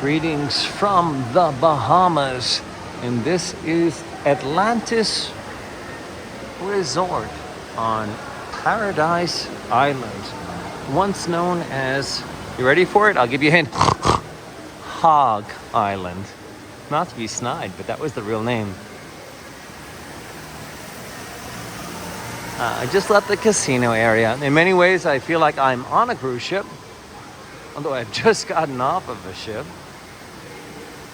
Greetings from the Bahamas, and this is Atlantis Resort on Paradise Island, once known as, you ready for it? I'll give you a hint, Hog Island. Not to be snide, but that was the real name. I just left the casino area. In many ways, I feel like I'm on a cruise ship, although I've just gotten off of a ship.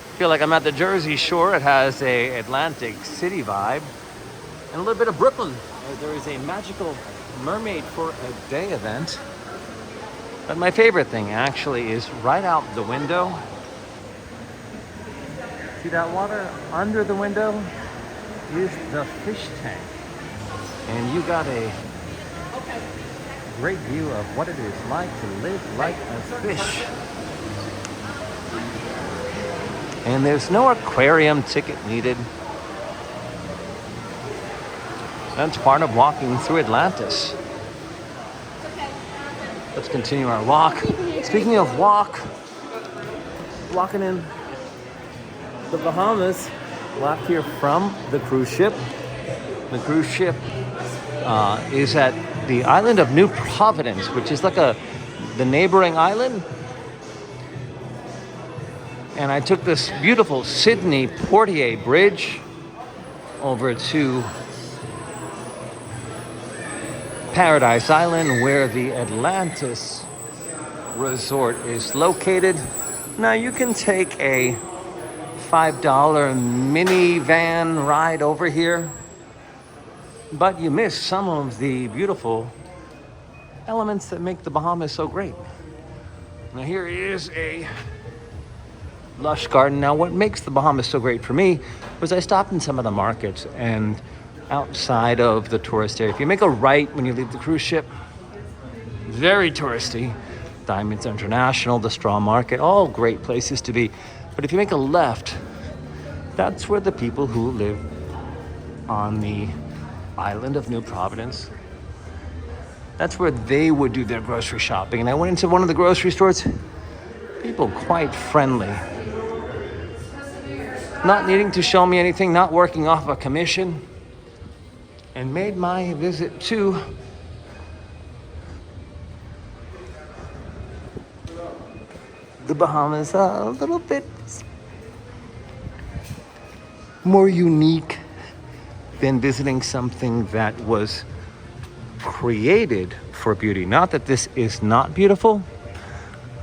I feel like I'm at the Jersey Shore. It has a Atlantic City vibe and a little bit of Brooklyn. There is a magical mermaid for a day event. But my favorite thing actually is right out the window. See that water? Under the window is the fish tank. And you got a great view of what it is like to live like a fish. And there's no aquarium ticket needed. That's part of walking through Atlantis. Let's continue our walk. Speaking of walking in the Bahamas, left here from the cruise ship. The cruise ship is at the island of New Providence, which is like the neighboring island. And I took this beautiful Sydney Portier Bridge over to Paradise Island, where the Atlantis Resort is located. Now you can take a $5 minivan ride over here, but you miss some of the beautiful elements that make the Bahamas so great. Now here is a lush garden. Now what makes the Bahamas so great for me was I stopped in some of the markets and outside of the tourist area. If you make a right when you leave the cruise ship, very touristy. Diamonds International, the Straw Market, all great places to be. But if you make a left, that's where the people who live on the island of New Providence, that's where they would do their grocery shopping. And I went into one of the grocery stores, people quite friendly. Not needing to show me anything, not working off a commission, and made my visit to the Bahamas a little bit more unique than visiting something that was created for beauty. Not that this is not beautiful,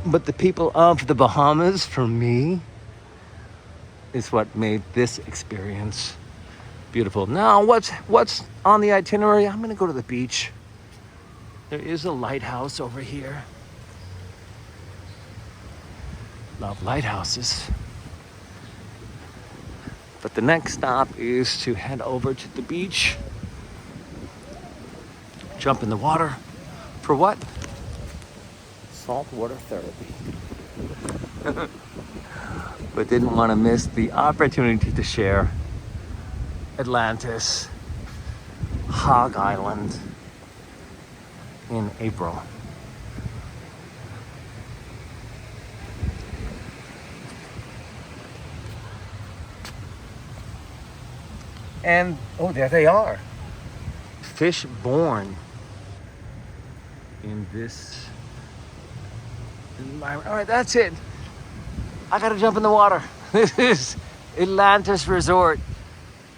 but the people of the Bahamas, for me, is what made this experience beautiful. Now, what's on the itinerary? I'm gonna go to the beach. There is a lighthouse over here. Love lighthouses. But the next stop is to head over to the beach. Jump in the water. For what? Saltwater therapy. But didn't want to miss the opportunity to share Atlantis Hog Island in April. And, oh, there they are. Fish born in this environment. All right, that's it. I gotta jump in the water. This is Atlantis Resort,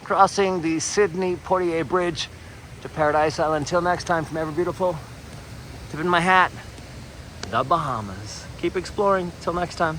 crossing the Sydney Portier Bridge to Paradise Island. Until next time, from Ever Beautiful, tipping my hat, the Bahamas. Keep exploring. Till next time.